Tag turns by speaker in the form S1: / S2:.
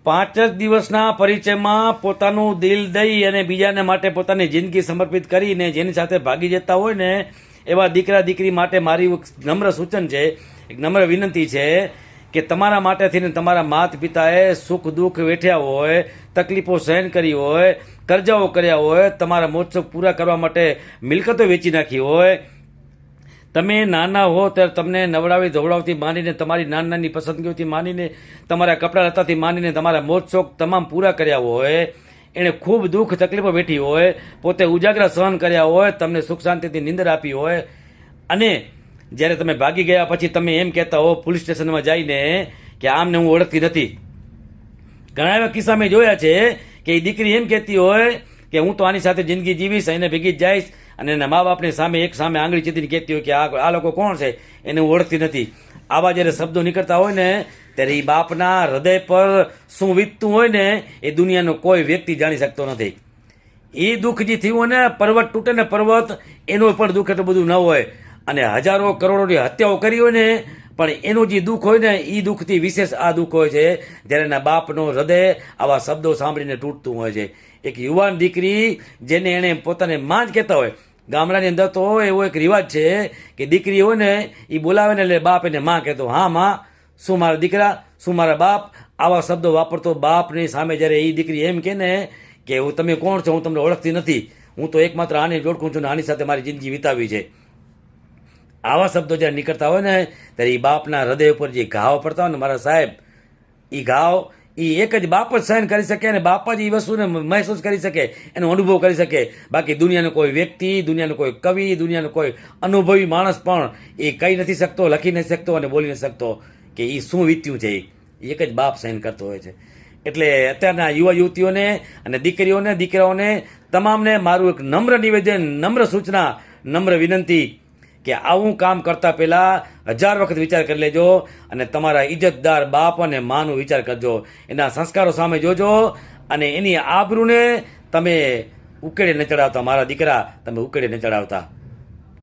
S1: 5 જ દિવસના પરિચયમાં પોતાનું દિલ દઈ અને બીજાને માટે પોતાની જિંદગી સમર્પિત કરીને જેની સાથે ભાગી જતા હોય ને એવા દીકરા દીકરી માટે મારી નમ્ર સૂચન છે, એક નમ્ર વિનંતી છે કે તમારા માટે થઈને તમારા માતા પિતાએ સુખ દુઃખ વેઠ્યા હોય, તકલીફો સહન કરી હોય, કરજાઓ કર્યા હોય, તમારા મોજશોખ પૂરા કરવા માટે મિલકતો વેચી નાખી હોય, તમે નાના હો ત્યારે તમને નવડાવી ધોવડાવથી માંડીને તમારી નાની નાની પસંદગીઓથી માંડીને તમારા કપડાં લત્તાથી માંડીને તમારા મોજશોખ તમામ પૂરા કર્યા હોય, એણે ખૂબ દુઃખ તકલીફો વેઠી હોય, પોતે ઉજાગરા સહન કર્યા હોય, તમને સુખ શાંતિથી નિંદર આપી હોય, અને જ્યારે તમે ભાગી ગયા પછી તમે એમ કહેતા હો પોલીસ સ્ટેશનમાં જઈને કે આમને હું ઓળખતી નથી. ઘણા એવા કિસ્સા મેં જોયા છે કે એ દીકરી એમ કહેતી હોય કે હું તો આની સાથે જિંદગી જીવીશ, એને ભેગી જ જઈશ, અને એના મા બાપની સામે એક સામે આંગળી ચીતીને કહેતી હોય કે આ લોકો કોણ છે, એને હું ઓળખતી નથી. આવા જ્યારે શબ્દો નીકળતા હોય ને ત્યારે એ બાપના હૃદય પર શું વીતતું હોય ને એ દુનિયાનો કોઈ વ્યક્તિ જાણી શકતો નથી. એ દુઃખ જે થયું હોય ને, પર્વત તૂટે ને પર્વત, એનું પણ દુઃખ એટલું બધું ન હોય. અને હજારો કરોડોની હત્યાઓ કરી હોય ને પણ એનું જે દુઃખ હોય ને એ દુઃખથી વિશેષ આ દુઃખ હોય છે જ્યારે એના બાપનો હૃદય આવા શબ્દો સાંભળીને તૂટતું હોય છે. એક યુવાન દીકરી જેને એને પોતાને માં જ કહેતા હોય, ગામડાની અંદર તો એવો એક રિવાજ છે કે દીકરી હોય ને એ બોલાવે ને એટલે બાપ એને માં કહેતો, હા માં, શું મારા દીકરા, શું મારા બાપ, આવા શબ્દો વાપરતો બાપની સામે જ્યારે એ દીકરી એમ કહે ને કે હું તમે કોણ છો, હું તમને ઓળખતી નથી, હું તો એકમાત્ર આને જ ઓળખું છું ને આની સાથે મારી જિંદગી વિતાવી છે. આવા શબ્દો જ્યારે નીકળતા હોય ને ત્યારે એ બાપના હૃદય ઉપર જે ઘાવ પડતા હોય ને મારા સાહેબ, એ ઘાવ એ એક જ બાપ જ સહન કરી શકે અને બાપ જ એ વસ્તુને મહેસૂસ કરી શકે, એનો અનુભવ કરી શકે. બાકી દુનિયાનો કોઈ વ્યક્તિ, દુનિયાનો કોઈ કવિ, દુનિયાનો કોઈ અનુભવી માણસ પણ એ કહી નથી શકતો, લખી નથી શકતો અને બોલી નથી શકતો કે એ શું વીત્યું છે. એ એક જ બાપ સહન કરતો હોય છે. એટલે અત્યારના યુવા યુવતીઓને અને દીકરીઓને, દીકરાઓને તમામને મારું એક નમ્ર નિવેદન, નમ્ર સૂચના, નમ્ર વિનંતી કે આવું કામ કરતા પહેલા 1000 વખત વિચાર કરી લેજો અને તમારા ઇજ્જતદાર બાપ અને માનું વિચાર કરજો. એના સંસ્કારો સામે જોજો અને એની આબરૂને તમે ઉકેડે ન ચડાવતા. મારા દીકરા, તમે ઉકેડે ન ચડાવતા.